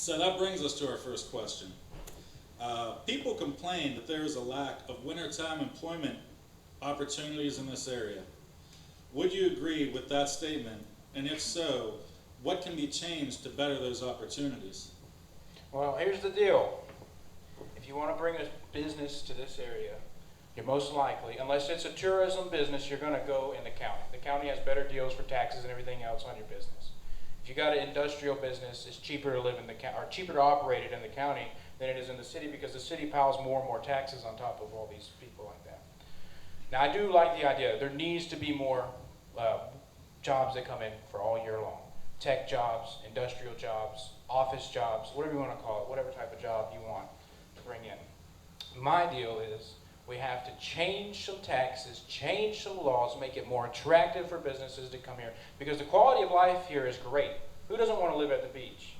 So that brings us to our first question. People complain that there is a lack of wintertime employment opportunities in this area. Would you agree with that statement? And if so, what can be changed to better those opportunities? Well, here's the deal. If you want to bring a business to this area, you're most likely, unless it's a tourism business, you're going to go in the county. The county has better deals for taxes and everything else on your business. If you got an industrial business, it's cheaper to live in the county, or cheaper to operate it in the county than it is in the city, because the city piles more and more taxes on top of all these people like that. Now, I do like the idea. There needs to be more jobs that come in for all year long. Tech jobs, industrial jobs, office jobs, whatever you want to call it, whatever type of job you want to bring in. My deal is we have to change some taxes, change some laws, make it more attractive for businesses to come here, because the quality of life here is great. Who doesn't want to live at the beach?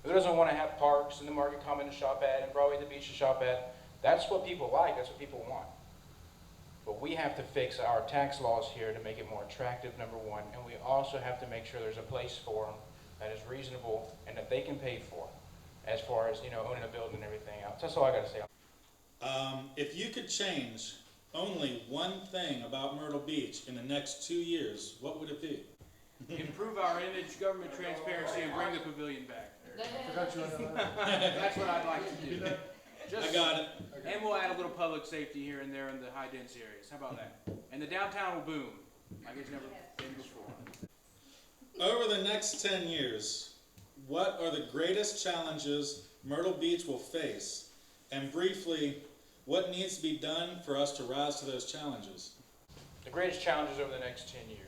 Who doesn't want to have parks in the market common to shop at and Broadway the beach to shop at? That's what people like, that's what people want. But we have to fix our tax laws here to make it more attractive, number one, and we also have to make sure there's a place for them that is reasonable and that they can pay for, as far as, owning a building and everything else. That's all I got to say. If you could change only one thing about Myrtle Beach in the next 2 years, what would it be? Improve our image, government transparency, and bring the pavilion back. That's what I'd like to do. I got it. And we'll add a little public safety here and there in the high-dense areas. How about that? And the downtown will boom like it's never been before. Over the next 10 years, what are the greatest challenges Myrtle Beach will face? And briefly, what needs to be done for us to rise to those challenges? The greatest challenges over the next 10 years.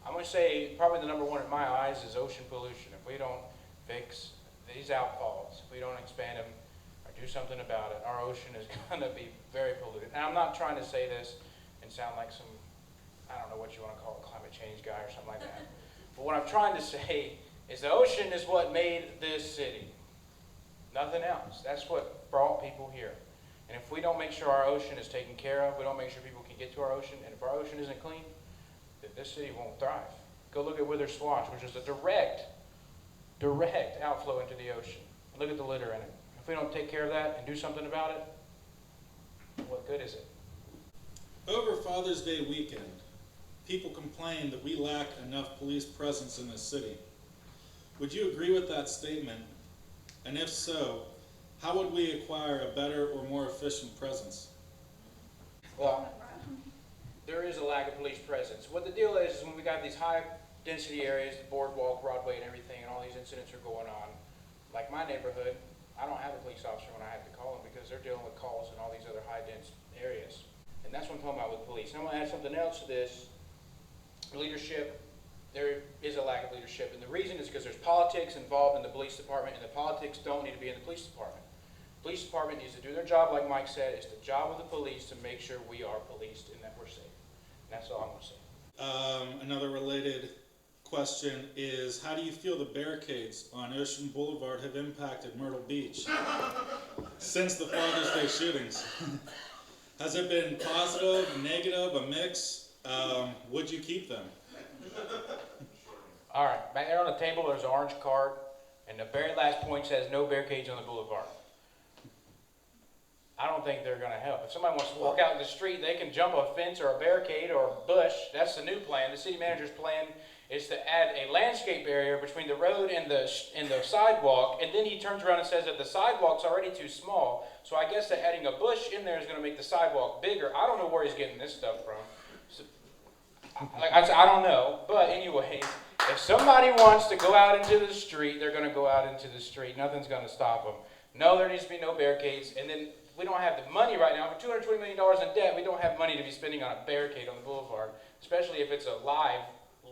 I'm going to say probably the number one in my eyes is ocean pollution. If we don't fix these outfalls, if we don't expand them or do something about it, our ocean is going to be very polluted. And I'm not trying to say this and sound like some, I don't know what you want to call it, climate change guy or something like that. But what I'm trying to say is the ocean is what made this city. Nothing else. That's what brought people here. And if we don't make sure our ocean is taken care of, we don't make sure people can get to our ocean, and if our ocean isn't clean, then this city won't thrive. Go look at Wither Swash, which is a direct outflow into the ocean. Look at the litter in it. If we don't take care of that and do something about it, what good is it? Over Father's Day weekend, people complain that we lack enough police presence in this city. Would you agree with that statement? And if so, how would we acquire a better or more efficient presence? Well, there is a lack of police presence. What the deal is when we got these high density areas, the boardwalk, Broadway and everything, and all these incidents are going on, like my neighborhood, I don't have a police officer when I have to call them because they're dealing with calls in all these other high dense areas. And that's what I'm talking about with police. And I'm going to add something else to this. Leadership. There is a lack of leadership, and the reason is because there's politics involved in the police department, and the politics don't need to be in the police department. The police department needs to do their job, like Mike said. It's the job of the police to make sure we are policed and that we're safe. And that's all I'm going to say. Another related question is, how do you feel the barricades on Ocean Boulevard have impacted Myrtle Beach since the Father's Day shootings? Has it been positive, negative, a mix? Would you keep them? All right, back there on the table there's an orange card, and the very last point says no barricades on the boulevard. I don't think they're going to help. If somebody wants to walk out in the street, they can jump a fence or a barricade or a bush. That's the new plan. The city manager's plan is to add a landscape barrier between the road and the sidewalk, and then he turns around and says that the sidewalk's already too small, so I guess that adding a bush in there is going to make the sidewalk bigger. I don't know where he's getting this stuff from. So, I don't know, but anyway, if somebody wants to go out into the street, they're going to go out into the street. Nothing's going to stop them. No, there needs to be no barricades. And then we don't have the money right now. For $220 million in debt, we don't have money to be spending on a barricade on the boulevard, especially if it's a live,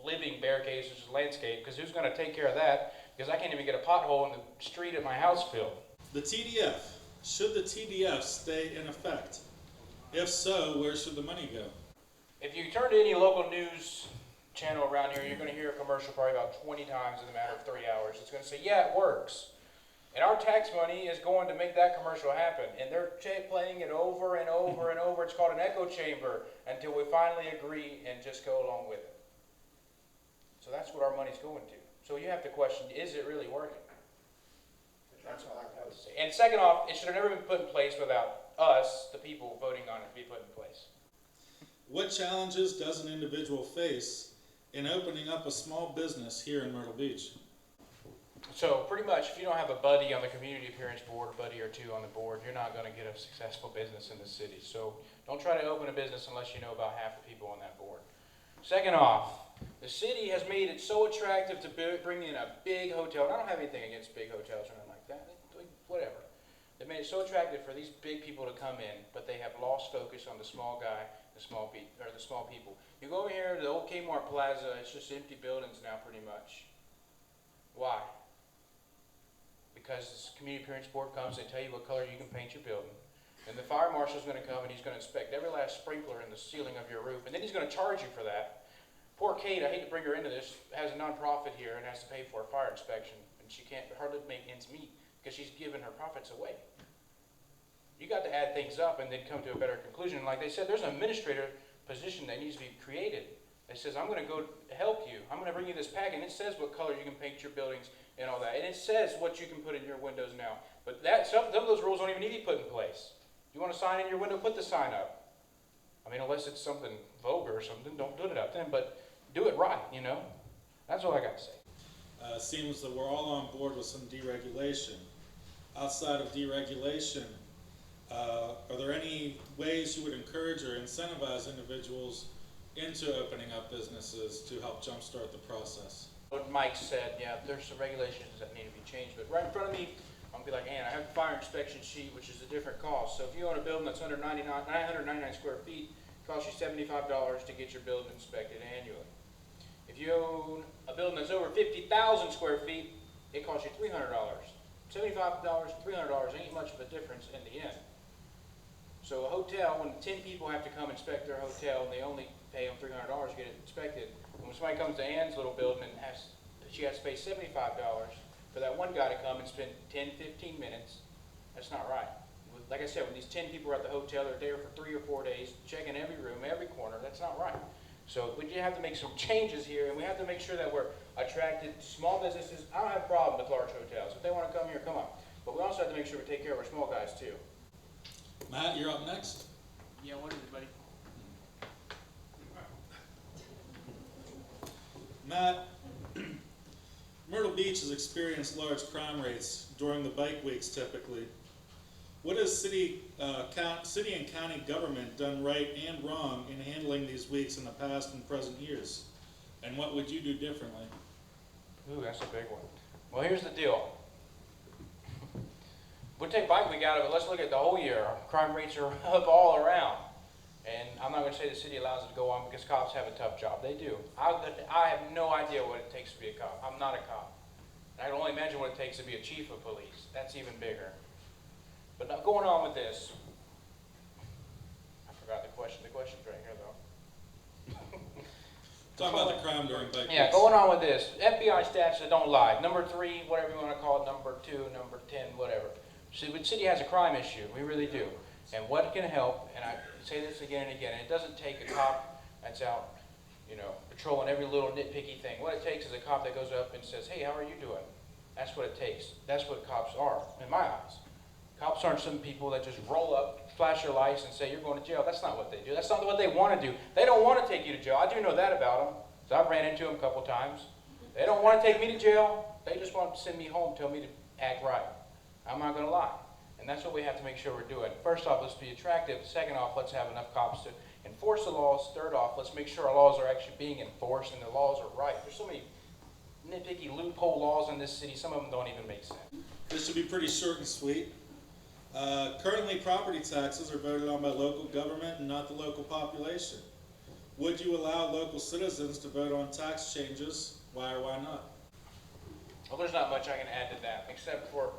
living barricade, such as landscape, because who's going to take care of that? Because I can't even get a pothole in the street at my house filled. The TDF. Should the TDF stay in effect? If so, where should the money go? If you turn to any local news channel around here, you're going to hear a commercial probably about 20 times in a matter of 3 hours. It's going to say, yeah, it works. And our tax money is going to make that commercial happen. And they're playing it over and over and over. It's called an echo chamber until we finally agree and just go along with it. So that's what our money's going to. So you have to question, is it really working? That's all I have to say. And second off, it should have never been put in place without us, the people, voting on it to be put in place. What challenges does an individual face in opening up a small business here in Myrtle Beach? So pretty much, if you don't have a buddy on the community appearance board, a buddy or two on the board, you're not going to get a successful business in the city. So don't try to open a business unless you know about half the people on that board. Second off, the city has made it so attractive to bring in a big hotel. And I don't have anything against big hotels or anything like that. Whatever. They made it so attractive for these big people to come in, but they have lost focus on the small guy, the small people. You go over here to the old Kmart Plaza, it's just empty buildings now pretty much. Why? Because this community appearance board comes, they tell you what color you can paint your building. And the fire marshal's gonna come and he's gonna inspect every last sprinkler in the ceiling of your roof, and then he's gonna charge you for that. Poor Kate, I hate to bring her into this, has a nonprofit here and has to pay for a fire inspection, and she can't hardly make ends meet because she's giving her profits away. You got to add things up and then come to a better conclusion. Like they said, there's an administrator position that needs to be created. It says, I'm gonna go help you. I'm gonna bring you this pack, and it says what color you can paint your buildings and all that. And it says what you can put in your windows now. But some of those rules don't even need to be put in place. You want a sign in your window, put the sign up. I mean, unless it's something vulgar or something, don't put it up then, but do it right, you know? That's all I got to say. Seems that we're all on board with some deregulation. Outside of deregulation, are there any ways you would encourage or incentivize individuals into opening up businesses to help jumpstart the process? What Mike said, yeah, there's some regulations that need to be changed, but right in front of me, I'm gonna be like, I have a fire inspection sheet, which is a different cost. So if you own a building that's under 999 square feet, it costs you $75 to get your building inspected annually. If you own a building that's over 50,000 square feet, it costs you $300. $75 and $300 ain't much of a difference in the end. So a hotel, when 10 people have to come inspect their hotel and they only pay them $300 to get it inspected, and when somebody comes to Ann's little building and she has to pay $75 for that one guy to come and spend 10, 15 minutes, that's not right. Like I said, when these 10 people are at the hotel, they're there for 3 or 4 days, checking every room, every corner, that's not right. So we have to make some changes here, and we have to make sure that we're attracted to small businesses. I don't have a problem with large hotels. If they want to come here, come on. But we also have to make sure we take care of our small guys too. Matt, you're up next. Yeah, what is it, buddy? Matt, Myrtle Beach has experienced large crime rates during the bike weeks typically. What has city and county government done right and wrong in handling these weeks in the past and present years? And what would you do differently? Ooh, that's a big one. Well, here's the deal. We'll take bike week out of it. Let's look at the whole year. Crime rates are up all around. And I'm not going to say the city allows it to go on because cops have a tough job. They do. I have no idea what it takes to be a cop. I'm not a cop. I can only imagine what it takes to be a chief of police. That's even bigger. But now going on with this, I forgot the question. The question's right here, though. Talk about the crime during bike Yeah, weeks. going on with this. FBI stats that don't lie. Number 3, whatever you want to call it, number 2, number 10, whatever. See, the city has a crime issue. We really do. And what can help, and I say this again and again, and it doesn't take a cop that's out, patrolling every little nitpicky thing. What it takes is a cop that goes up and says, hey, how are you doing? That's what it takes. That's what cops are, in my eyes. Cops aren't some people that just roll up, flash their lights, and say, you're going to jail. That's not what they do. That's not what they want to do. They don't want to take you to jail. I do know that about them. So I've ran into them a couple times. They don't want to take me to jail. They just want to send me home, tell me to act right. I'm not going to lie. And that's what we have to make sure we're doing. First off, let's be attractive. Second off, let's have enough cops to enforce the laws. Third off, let's make sure our laws are actually being enforced and the laws are right. There's so many nitpicky loophole laws in this city. Some of them don't even make sense. This should be pretty short and sweet. Currently, property taxes are voted on by local government and not the local population. Would you allow local citizens to vote on tax changes? Why or why not? Well, there's not much I can add to that, except for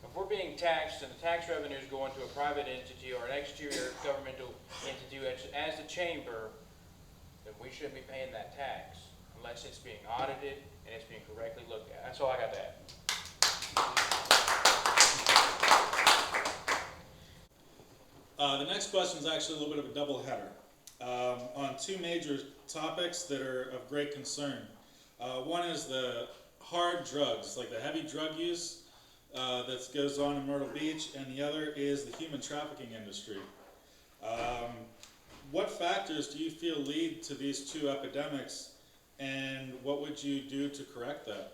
if we're being taxed and the tax revenues go into a private entity or an exterior governmental entity as the chamber, then we shouldn't be paying that tax unless it's being audited and it's being correctly looked at. That's all I got to add. The next question is actually a little bit of a double header on 2 major topics that are of great concern. One is the hard drugs, like the heavy drug use, that goes on in Myrtle Beach, and the other is the human trafficking industry. What factors do you feel lead to these two epidemics, and what would you do to correct that?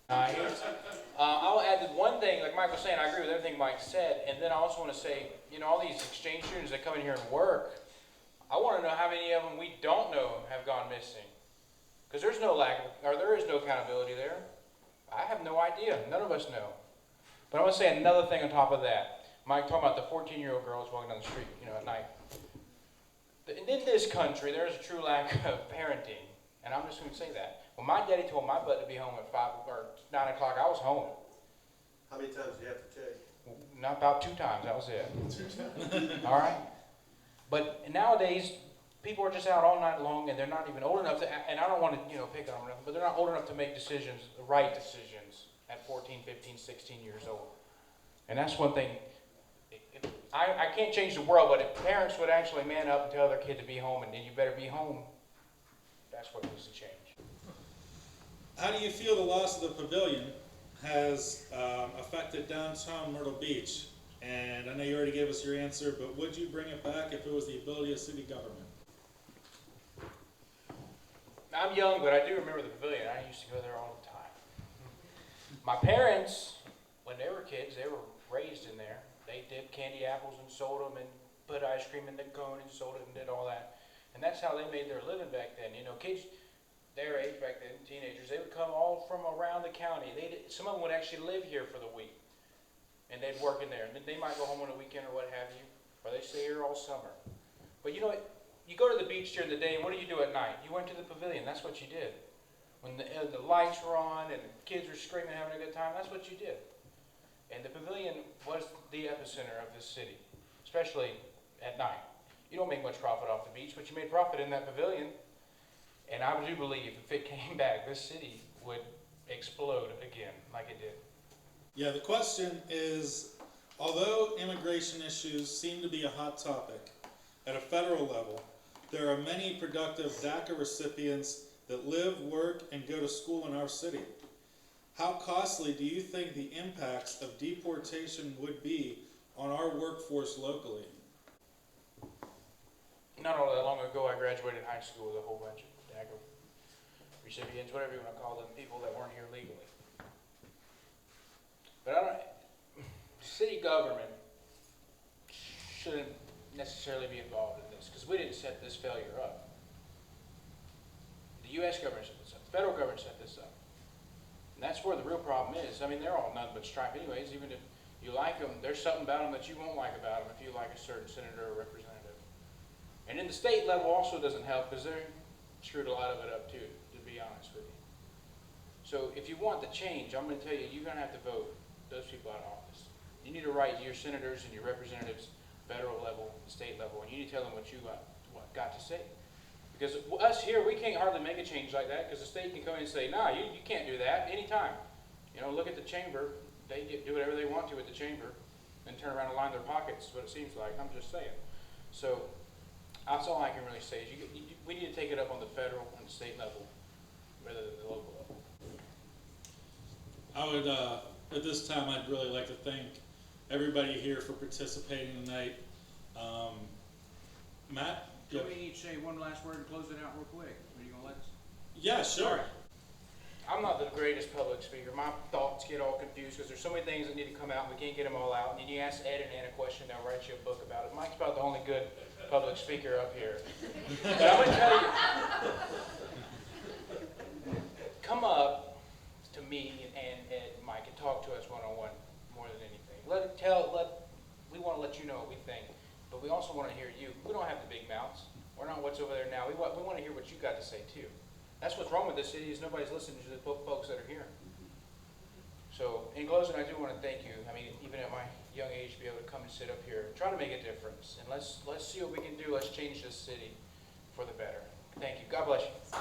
I'll add that one thing, like Mike was saying, I agree with everything Mike said, and then I also want to say, you know, all these exchange students that come in here and work, I want to know how many of them we don't know have gone missing. Because there's no there is no accountability there. I have no idea. None of us know. But I want to say another thing on top of that. Mike talking about the 14-year-old girls walking down the street, you know, at night. In this country, there is a true lack of parenting, and I'm just going to say that. When my daddy told my butt to be home at 5 or 9 o'clock, I was home. How many times do you have to check? Not about 2 times, that was it. All right? But nowadays, people are just out all night long, and they're not even old enough to, and I don't want to, you know, pick on them, but they're not old enough to make decisions, the right decisions, at 14, 15, 16 years old. And that's one thing. I can't change the world, but if parents would actually man up and tell their kid to be home, and then you better be home, that's what needs to change. How do you feel the loss of the pavilion has affected downtown Myrtle Beach? And I know you already gave us your answer, but would you bring it back if it was the ability of city government? I'm young, but I do remember the pavilion. I used to go there all the time. My parents, when they were kids, they were raised in there. They dipped candy apples and sold them, and put ice cream in the cone and sold it and did all that. And that's how they made their living back then. You know, kids their age back then, teenagers, they would come all from around the county. Some of them would actually live here for the week, and they'd work in there. And they might go home on a weekend or what have you, or they stay here all summer. But you know what? You go to the beach during the day, and what do you do at night? You went to the pavilion. That's what you did. When the lights were on and the kids were screaming, having a good time, that's what you did. And the pavilion was the epicenter of this city, especially at night. You don't make much profit off the beach, but you made profit in that pavilion. And I do believe if it came back, this city would explode again like it did. Yeah, the question is, although immigration issues seem to be a hot topic at a federal level, there are many productive DACA recipients that live, work, and go to school in our city. How costly do you think the impacts of deportation would be on our workforce locally? Not all that long ago, I graduated high school with a whole bunch of DACA recipients, whatever you want to call them, people that weren't here legally. But city government shouldn't necessarily be involved in this, because we didn't set this failure up. The U.S. government set this up. The federal government set this up. And that's where the real problem is. I mean, they're all nothing but stripe anyways. Even if you like them, there's something about them that you won't like about them if you like a certain senator or representative. And in the state level also doesn't help, because they're screwed a lot of it up too, to be honest with you. So if you want the change, I'm going to tell you, you're going to have to vote those people out of office. You need to write your senators and your representatives, federal level, state level, and you need to tell them what you got to say. Because us here, we can't hardly make a change like that, because the state can come in and say, nah, you can't do that anytime. You know, look at the chamber. They do whatever they want to at the chamber and turn around and line their pockets, is what it seems like. I'm just saying. So that's all I can really say. Is we need to take it up on the federal and the state level rather than the local level. I would, at this time, I'd really like to thank everybody here for participating tonight. Matt? Can we each say one last word and close it out real quick? Are you gonna let us? Yeah, sure. I'm not the greatest public speaker. My thoughts get all confused because there's so many things that need to come out and we can't get them all out. And then you ask Ed and Ann a question, they'll write you a book about it. Mike's about the only good public speaker up here. But I'm going to tell you, come up to me and Ed and Mike and talk to us one-on-one more than anything. We want to let you know what we think, but we also want to hear you. We don't have the big mouths. We're not what's over there now. We want to hear what you got to say too. That's what's wrong with this city, is nobody's listening to the folks that are here. So, in closing, I do want to thank you. I mean, even at my young age, to be able to come and sit up here and try to make a difference. And let's see what we can do. Let's change this city for the better. Thank you. God bless you.